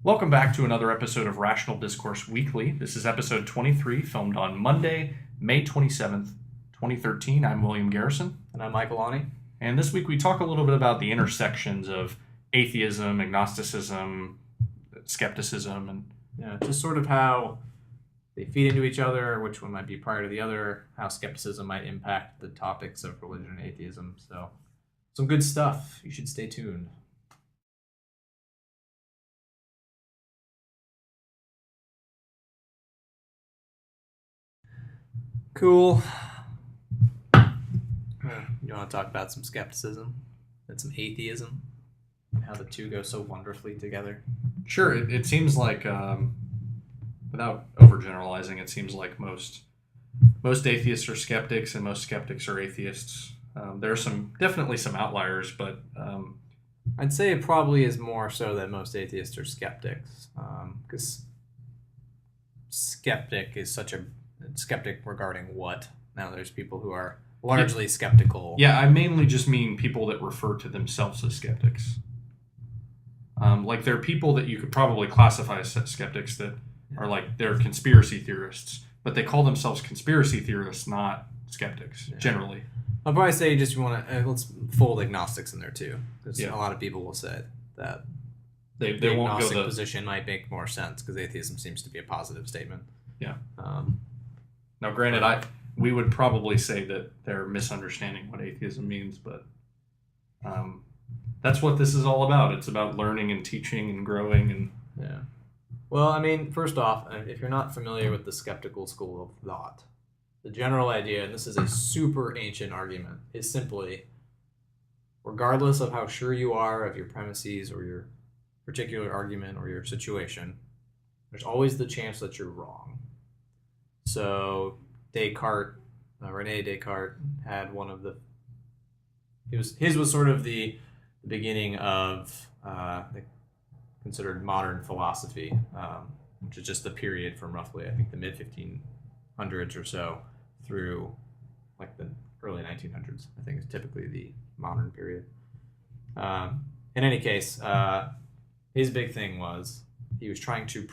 Welcome back to another episode of Rational Discourse Weekly. This is episode 23, filmed on Monday, May 27th, 2013. I'm William Garrison. And I'm Michael Aune. And this week we talk a little bit about the intersections of atheism, agnosticism, skepticism, and just sort of how they feed into each other, which one might be prior to the other, how skepticism might impact the topics of religion and atheism. So, some good stuff. You should stay tuned. Cool. You want to talk about some skepticism and some atheism? How the two go so wonderfully together? Sure, it seems like, without overgeneralizing, it seems like most atheists are skeptics and most skeptics are atheists. There are definitely some outliers, but I'd say it probably is more so that most atheists are skeptics, because skeptic is such a skeptic regarding what? Now there's people who are largely skeptical. Yeah, I mainly just mean people that refer to themselves as skeptics. Like there are people that you could probably classify as skeptics that are like they're conspiracy theorists, but they call themselves conspiracy theorists, not skeptics, generally. I'll probably say just you want to let's fold agnostics in there too, because a lot of people will say that they won't agnostic go position might make more sense because atheism seems to be a positive statement. Yeah. Now, granted, we would probably say that they're misunderstanding what atheism means, but that's what this is all about. It's about learning and teaching and growing. And yeah. Well, I mean, first off, if you're not familiar with the skeptical school of thought, the general idea, and this is a super ancient argument, is simply, regardless of how sure you are of your premises or your particular argument or your situation, there's always the chance that you're wrong. So Rene Descartes had one of the, his was sort of the beginning of considered modern philosophy, which is just the period from roughly, I think, the mid-1500s or so through like the early 1900s, I think is typically the modern period. In any case, his big thing was he was trying to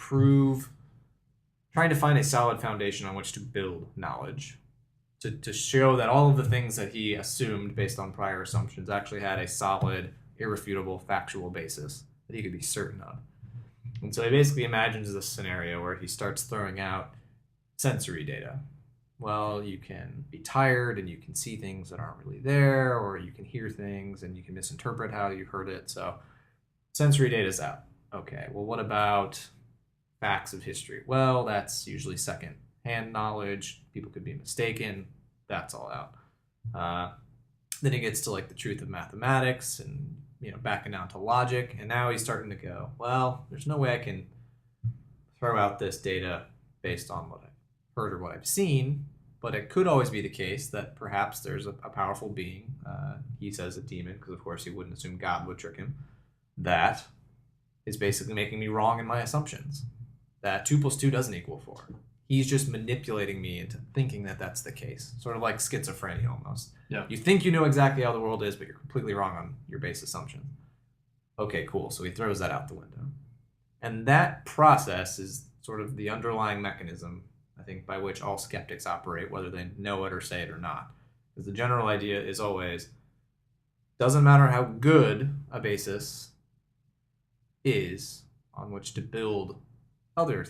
find a solid foundation on which to build knowledge, to show that all of the things that he assumed based on prior assumptions actually had a solid, irrefutable, factual basis that he could be certain of. And so he basically imagines this scenario where he starts throwing out sensory data. Well, you can be tired and you can see things that aren't really there, or you can hear things and you can misinterpret how you heard it. So sensory data is out. Okay, well, what about facts of history? Well, that's usually second-hand knowledge. People could be mistaken. That's all out. Then he gets to like the truth of mathematics and backing down to logic. And now he's starting to go, well, there's no way I can throw out this data based on what I've heard or what I've seen. But it could always be the case that perhaps there's a powerful being. He says a demon, because of course he wouldn't assume God would trick him. That is basically making me wrong in my assumptions. That 2 + 2 doesn't equal 4. He's just manipulating me into thinking that that's the case. Sort of like schizophrenia almost. Yeah. You think you know exactly how the world is, but you're completely wrong on your base assumption. Okay, cool. So he throws that out the window. And that process is sort of the underlying mechanism, I think, by which all skeptics operate, whether they know it or say it or not. Because the general idea is always, doesn't matter how good a basis is on which to build other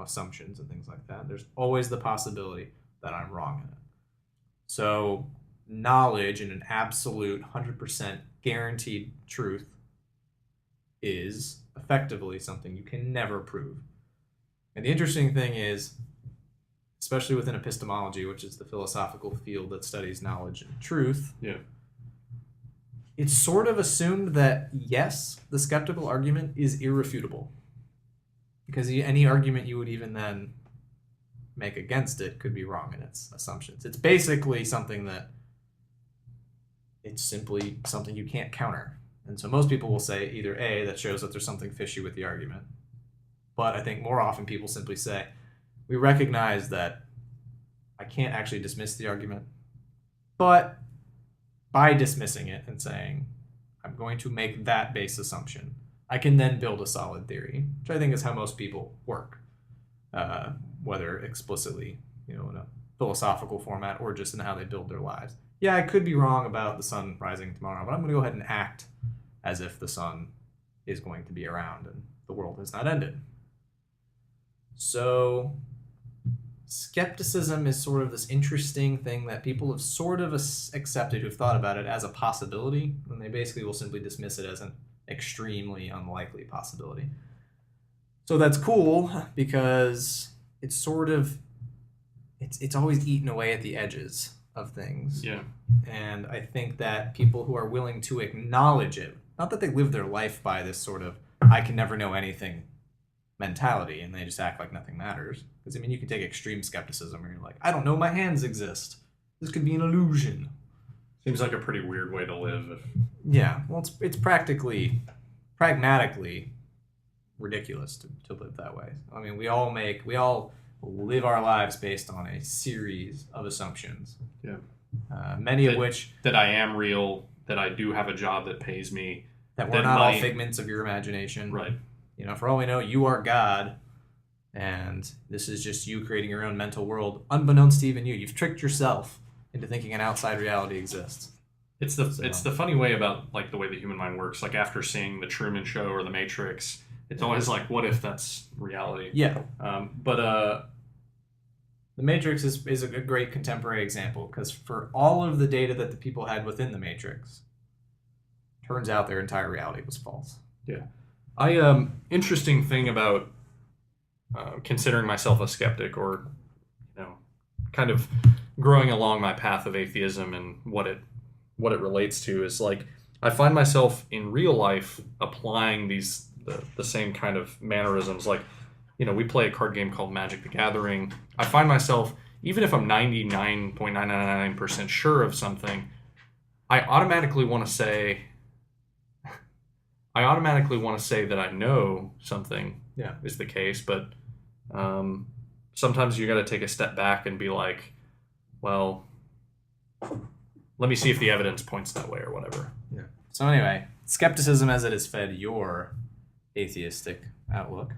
assumptions and things like that, there's always the possibility that I'm wrong in it. So knowledge in an absolute 100% guaranteed truth is effectively something you can never prove. And the interesting thing is, especially within epistemology, which is the philosophical field that studies knowledge and truth, it's sort of assumed that, yes, the skeptical argument is irrefutable. Because any argument you would even then make against it could be wrong in its assumptions. It's basically something that it's simply something you can't counter. And so most people will say either A, that shows that there's something fishy with the argument. But I think more often people simply say, we recognize that I can't actually dismiss the argument, but by dismissing it and saying, I'm going to make that base assumption, I can then build a solid theory, which I think is how most people work, whether explicitly, in a philosophical format or just in how they build their lives. Yeah, I could be wrong about the sun rising tomorrow, but I'm going to go ahead and act as if the sun is going to be around and the world has not ended. So skepticism is sort of this interesting thing that people have sort of accepted, who've thought about it as a possibility, and they basically will simply dismiss it as an extremely unlikely possibility. So that's cool because it's sort of it's always eaten away at the edges of things. Yeah. And I think that people who are willing to acknowledge it, not that they live their life by this sort of I can never know anything mentality and they just act like nothing matters. Because you can take extreme skepticism where you're like, I don't know my hands exist. This could be an illusion. Seems like a pretty weird way to live. Yeah, well, it's pragmatically ridiculous to live that way. We all live our lives based on a series of assumptions. Yeah. Many of which that I am real, that I do have a job that pays me, that we're not all figments of your imagination. Right. For all we know, you are God, and this is just you creating your own mental world, unbeknownst to even you. You've tricked yourself into thinking an outside reality exists. It's the funny way about the way the human mind works. Like after seeing the Truman Show or the Matrix, it's always like, what if that's reality? Yeah. But the Matrix is a great contemporary example because for all of the data that the people had within the Matrix, turns out their entire reality was false. Yeah. Interesting thing about considering myself a skeptic, or kind of growing along my path of atheism and what it relates to, is I find myself in real life applying the same kind of mannerisms. We play a card game called Magic the Gathering. I find myself, even if I'm 99.999% sure of something, I automatically want to say that I know something is the case, but sometimes you got to take a step back and be like, well, let me see if the evidence points that way or whatever. Yeah. So anyway, skepticism as it has fed your atheistic outlook.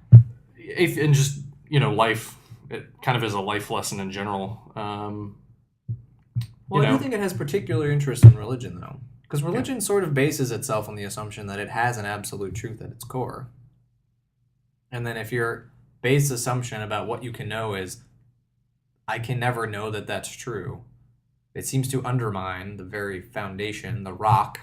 And just, life, it kind of is a life lesson in general. I do think it has particular interest in religion, though. Because religion sort of bases itself on the assumption that it has an absolute truth at its core. And then if your base assumption about what you can know is, I can never know that that's true, it seems to undermine the very foundation, the rock,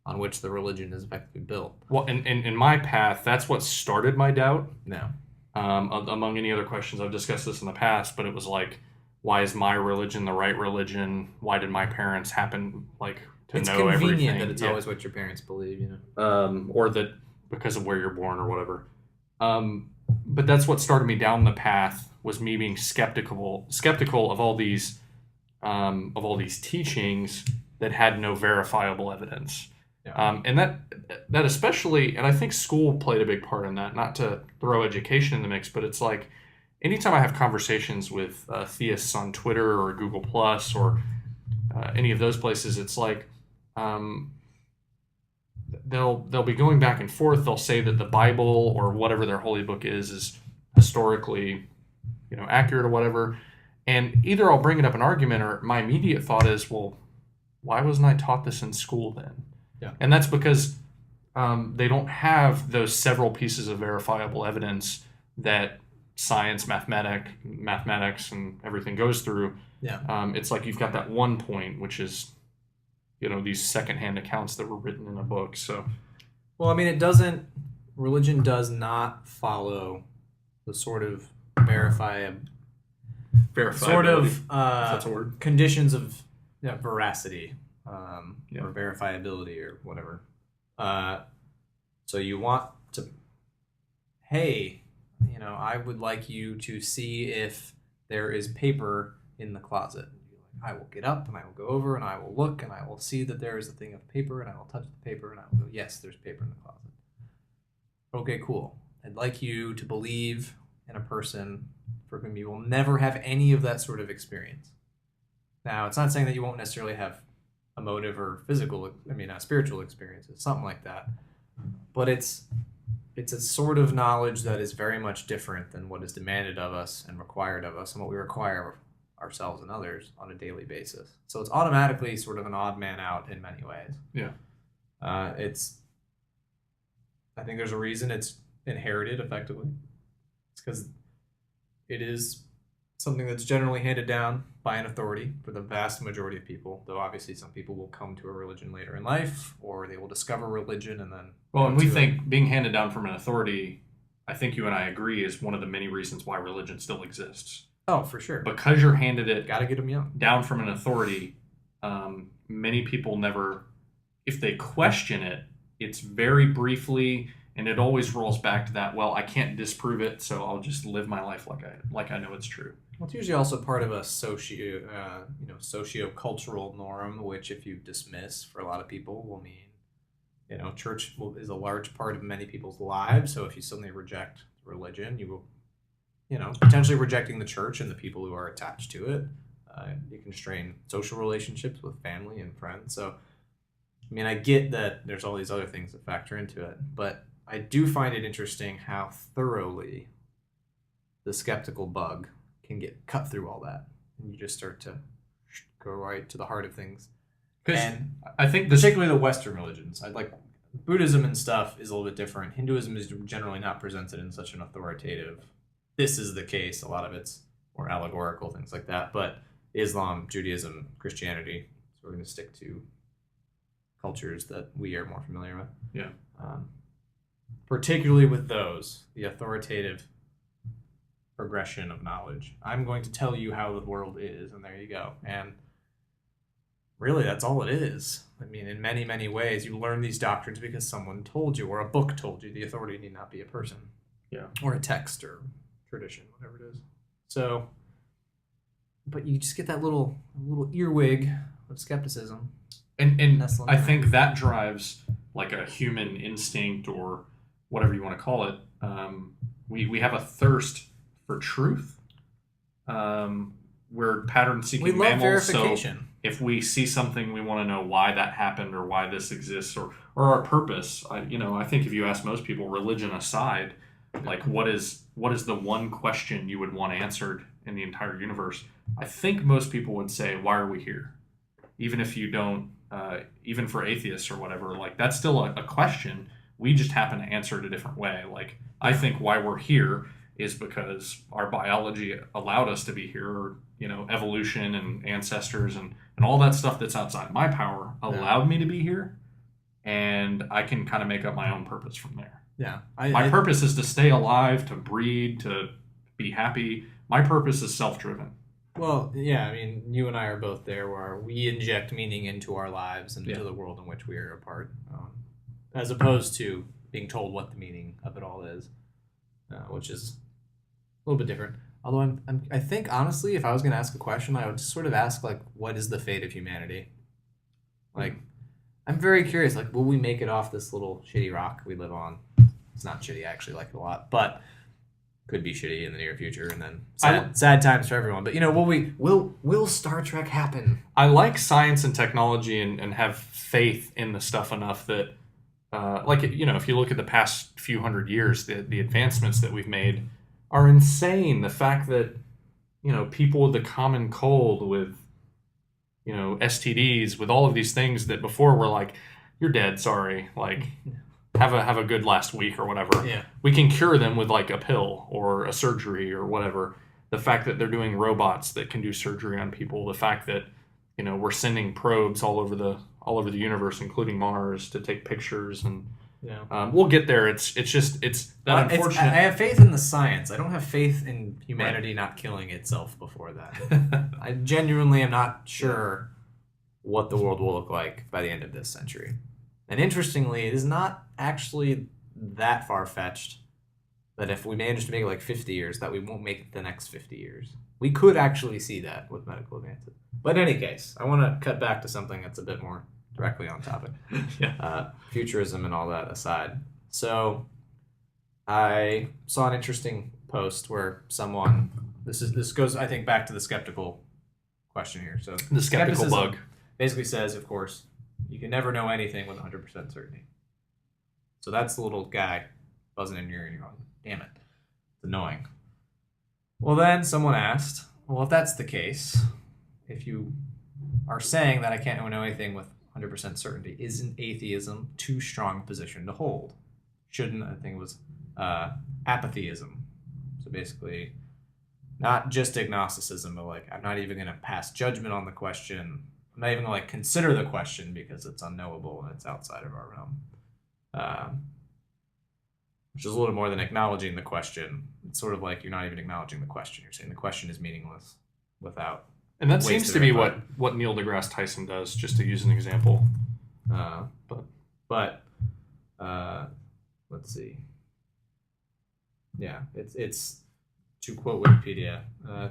on which the religion is effectively built. Well, in my path, that's what started my doubt. No. Among any other questions, I've discussed this in the past, but it was like, why is my religion the right religion? Why did my parents happen to it's know everything? It's convenient that it's always what your parents believe, or that because of where you're born or whatever. But that's what started me down the path, was me being skeptical of all these teachings that had no verifiable evidence. Yeah. And that especially, and I think school played a big part in that, not to throw education in the mix, but it's like anytime I have conversations with theists on Twitter or Google Plus or any of those places, it's like they'll be going back and forth. They'll say that the Bible or whatever their holy book is historically, accurate or whatever. And either I'll bring it up an argument, or my immediate thought is, well, why wasn't I taught this in school then? Yeah. And that's because they don't have those several pieces of verifiable evidence that science, mathematics, and everything goes through. Yeah. It's like you've got that one point, which is, these secondhand accounts that were written in a book. So, well, religion does not follow the sort of verifiability, that's a word. Conditions of veracity, or verifiability or whatever. So you want to, hey, I would like you to see if there is paper in the closet. I will get up and I will go over and I will look and I will see that there is a thing of paper, and I will touch the paper and I will go, yes, there's paper in the closet. Okay, cool. I'd like you to believe in a person for whom you will never have any of that sort of experience. Now, it's not saying that you won't necessarily have emotive or spiritual experiences, something like that. But it's it's a sort of knowledge that is very much different than what is demanded of us and required of us and what we require ourselves and others on a daily basis. So it's automatically sort of an odd man out in many ways. Yeah. I think there's a reason it's inherited effectively. It's because it is something that's generally handed down by an authority for the vast majority of people, though obviously some people will come to a religion later in life, or they will discover religion and then... Well, and we think being handed down from an authority, I think you and I agree, is one of the many reasons why religion still exists. Oh, for sure. Because you're handed it Gotta get them young. down from an authority, many people never, if they question it, it's very briefly, and it always rolls back to that, well, I can't disprove it, so I'll just live my life like I know it's true. Well, it's usually also part of a socio-cultural norm, which if you dismiss for a lot of people will mean, church is a large part of many people's lives. So if you suddenly reject religion, you will, potentially rejecting the church and the people who are attached to it. You can strain social relationships with family and friends. So, I mean, I get that there's all these other things that factor into it, but I do find it interesting how thoroughly the skeptical bug can get cut through all that, and you just start to go right to the heart of things. And I think particularly the Western religions, I'd like Buddhism and stuff is a little bit different. Hinduism is generally not presented in such an authoritative. This is the case. A lot of it's more allegorical, things like that. But Islam, Judaism, Christianity. So we're going to stick to cultures that we are more familiar with. Yeah. Particularly with those, the authoritative progression of knowledge. I'm going to tell you how the world is, and there you go. And really, that's all it is. I mean, in many, many ways, you learn these doctrines because someone told you, or a book told you. The authority need not be a person. Yeah. Or a text, or tradition, whatever it is. So, but you just get that little earwig of skepticism. And I think that drives like a human instinct, or whatever you want to call it. We have a thirst for truth. We're pattern-seeking mammals. We love so verification. If we see something, we want to know why that happened or why this exists or our purpose. I think if you ask most people, religion aside, like what is the one question you would want answered in the entire universe? I think most people would say, why are we here? Even if you don't, even for atheists or whatever, like that's still a question. We just happen to answer it a different way. Like I think why we're here is because our biology allowed us to be here, or, evolution and ancestors and all that stuff that's outside my power allowed me to be here. And I can kind of make up my own purpose from there. Yeah. My purpose is to stay alive, to breed, to be happy. My purpose is self-driven. Well, yeah, I mean, you and I are both there where we inject meaning into our lives and into the world in which we are a part, as opposed to being told what the meaning of it all is, which is a little bit different. Although I think, honestly, if I was going to ask a question, I would just sort of ask, like, what is the fate of humanity? Like, I'm very curious, like, will we make it off this little shitty rock we live on? It's not shitty, I actually like it a lot, but could be shitty in the near future, and then sad times for everyone. But, will Star Trek happen? I like science and technology and have faith in the stuff enough that, if you look at the past few hundred years, the advancements that we've made are insane. The fact that, people with the common cold, with, STDs, with all of these things that before were like, you're dead, sorry, like, have a good last week or whatever. Yeah. We can cure them with like a pill or a surgery or whatever. The fact that they're doing robots that can do surgery on people, the fact that, we're sending probes all over the universe, including Mars, to take pictures, and we'll get there. It's that unfortunate. I have faith in the science. I don't have faith in humanity not killing itself before that. I genuinely am not sure what the world will look like by the end of this century. And interestingly, it is not actually that far-fetched that if we manage to make it like 50 years, that we won't make it the next 50 years. We could actually see that with medical advances. But in any case, I want to cut back to something that's a bit more directly on topic. Futurism and all that aside. So I saw an interesting post where someone, this goes, I think, back to the skeptical question here. So the skeptical bug basically says, of course, you can never know anything with 100% certainty. So that's the little guy buzzing in your ear, and you're going, damn it, it's annoying. Well, then someone asked, well, if that's the case, if you are saying that I can't know anything with 100% certainty, isn't atheism too strong a position to hold? Shouldn't, I think it was apatheism. So basically, not just agnosticism, but like, I'm not even going to pass judgment on the question. I'm not even going to like consider the question because it's unknowable and it's outside of our realm. Which is a little more than acknowledging the question. It's sort of like you're not even acknowledging the question. You're saying the question is meaningless without. And that seems to be what Neil deGrasse Tyson does, just to use an example. But let's see. Yeah, it's to quote Wikipedia,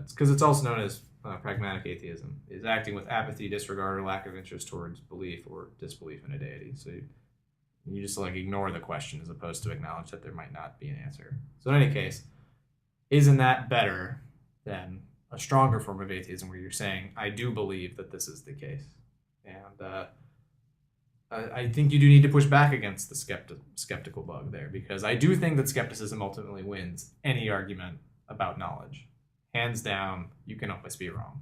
because it's also known as pragmatic atheism, is acting with apathy, disregard, or lack of interest towards belief or disbelief in a deity. So you just like ignore the question as opposed to acknowledge that there might not be an answer. So in any case, isn't that better than a stronger form of atheism where you're saying, I do believe that this is the case? And I think you do need to push back against the skeptical bug there, because I do think that skepticism ultimately wins any argument about knowledge. Hands down, you can always be wrong.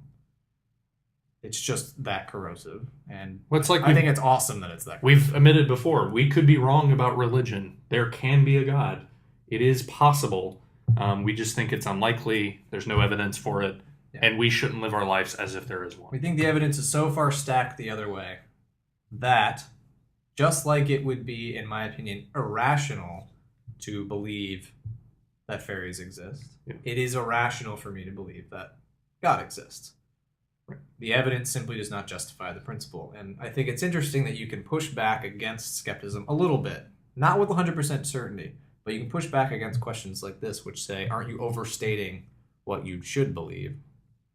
It's just that corrosive. And I think it's awesome that it's that corrosive. We've admitted before, we could be wrong about religion. There can be a God. It is possible. We just think it's unlikely. There's no evidence for it. Yeah. And we shouldn't live our lives as if there is one. We think the evidence is so far stacked the other way that, just like it would be, in my opinion, irrational to believe that fairies exist, it is irrational for me to believe that God exists. The evidence simply does not justify the principle. And I think it's interesting that you can push back against skepticism a little bit, not with 100% certainty, but you can push back against questions like this, which say, aren't you overstating what you should believe?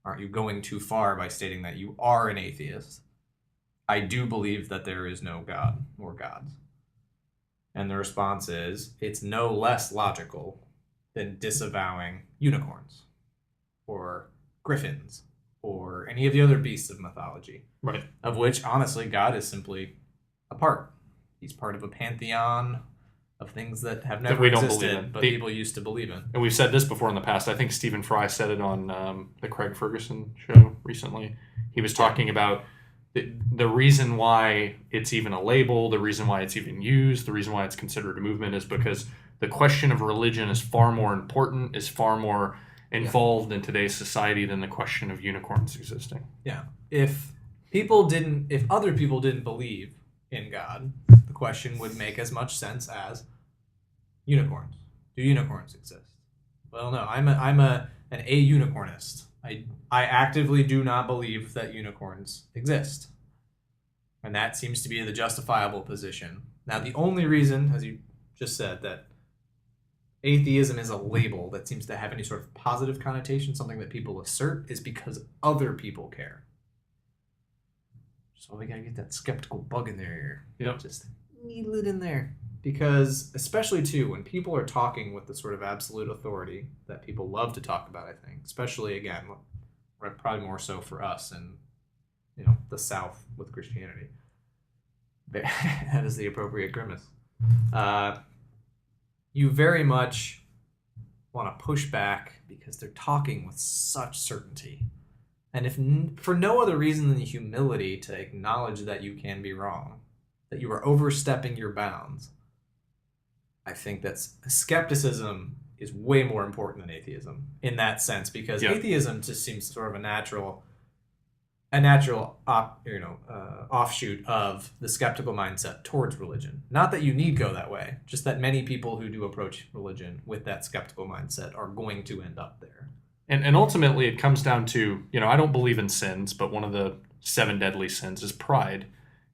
Aren't you going too far by stating that you are an atheist? I do believe that there is no God or gods. And the response is, it's no less logical than disavowing unicorns or griffins or any of the other beasts of mythology. Right. Of which, honestly, God is simply a part. He's part of a pantheon of things that have never existed, but people used to believe in. And we've said this before in the past. I think Stephen Fry said it on the Craig Ferguson show recently. He was talking about the reason why it's even a label, the reason why it's even used, the reason why it's considered a movement is because the question of religion is far more important, is far more involved in today's society than the question of unicorns existing. Yeah. If other people didn't believe in God, the question would make as much sense as unicorns. Do unicorns exist? Well, no. I'm an a-unicornist. I actively do not believe that unicorns exist. And that seems to be the justifiable position. Now, the only reason, as you just said, that atheism is a label that seems to have any sort of positive connotation, something that people assert, is because other people care. So we gotta get that skeptical bug in there. Yep. Just needle it in there. Because, especially too, when people are talking with the sort of absolute authority that people love to talk about, I think, especially, again, probably more so for us and, the South with Christianity. That is the appropriate grimace. You very much want to push back because they're talking with such certainty. And if for no other reason than the humility to acknowledge that you can be wrong, that you are overstepping your bounds, I think that skepticism is way more important than atheism in that sense, because atheism just seems sort of a natural offshoot of the skeptical mindset towards religion. Not that you need go that way, just that many people who do approach religion with that skeptical mindset are going to end up there. And ultimately it comes down to, I don't believe in sins, but one of the 7 deadly sins is pride.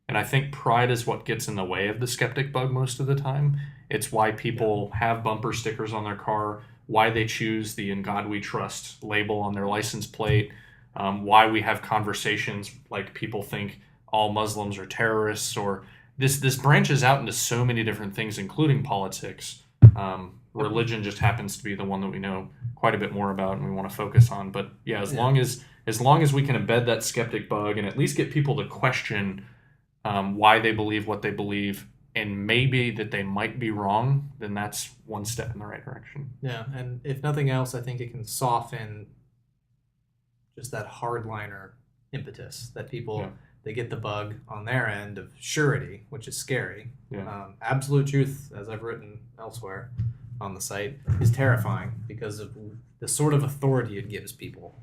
And I think pride is what gets in the way of the skeptic bug most of the time. It's why people have bumper stickers on their car, why they choose the "In God We Trust" label on their license plate, why we have conversations like people think all Muslims are terrorists, or this branches out into so many different things, including politics. Religion just happens to be the one that we know quite a bit more about and we want to focus on. But as long as we can embed that skeptic bug and at least get people to question why they believe what they believe, and maybe that they might be wrong, then that's one step in the right direction. Yeah, and if nothing else, I think it can soften just that hardliner impetus that people they get the bug on their end of surety, which is scary. Absolute truth, as I've written elsewhere on the site, is terrifying because of the sort of authority it gives people.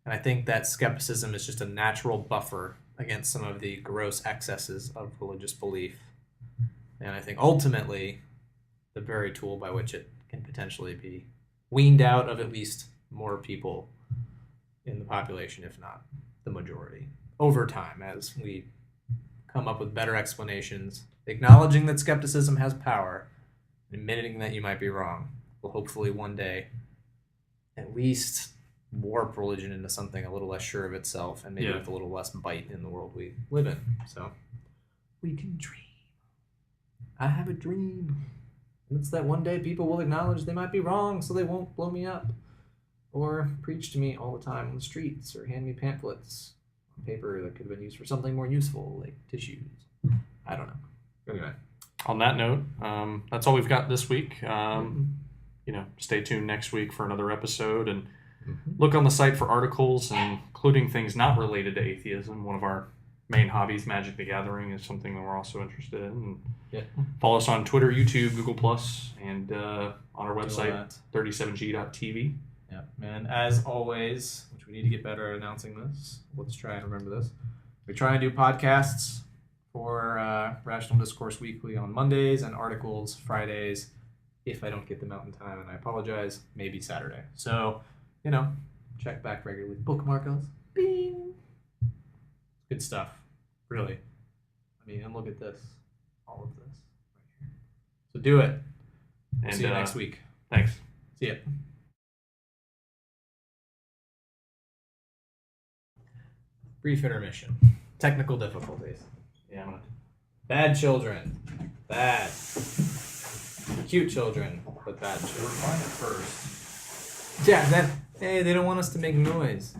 And I think that skepticism is just a natural buffer against some of the gross excesses of religious belief. And I think ultimately, the very tool by which it can potentially be weaned out of at least more people in the population, if not the majority, over time as we come up with better explanations, acknowledging that skepticism has power, admitting that you might be wrong, will hopefully one day at least warp religion into something a little less sure of itself and maybe with a little less bite in the world we live in. So we can dream. I have a dream. And it's that one day people will acknowledge they might be wrong so they won't blow me up or preach to me all the time on the streets or hand me pamphlets on paper that could have been used for something more useful like tissues. I don't know. Anyway. On that note, that's all we've got this week. Stay tuned next week for another episode and look on the site for articles, including things not related to atheism. One of our main hobbies, Magic the Gathering, is something that we're also interested in. Follow us on Twitter, YouTube, Google+, and on our website, 37g.tv. Yeah, and as always, which we need to get better at announcing this, let's try and remember this. We try and do podcasts for Rational Discourse Weekly on Mondays and articles Fridays. If I don't get them out in time, and I apologize, maybe Saturday. So, check back regularly. Bookmark us. Bing! Good stuff. Really. And look at this. All of this right here. So do it. And see you next week. Thanks. See ya. Brief intermission. Technical difficulties. Bad children. Bad. Cute children, but bad children. We're fine at first. Yeah, hey, they don't want us to make noise.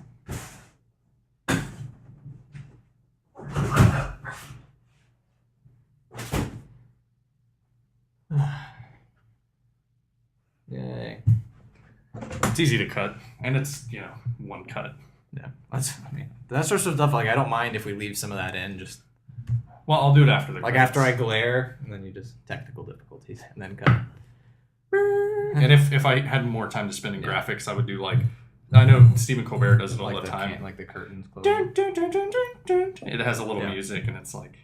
Yay. It's easy to cut, and it's, one cut. Yeah, that sort of stuff, I don't mind if we leave some of that in, just... Well, I'll do it after the credits. After I glare, and then you just technical difficulties, and then cut. And if I had more time to spend in graphics, I would do I know Stephen Colbert does it all the time. Like the curtains close. It has a little music, and it's like...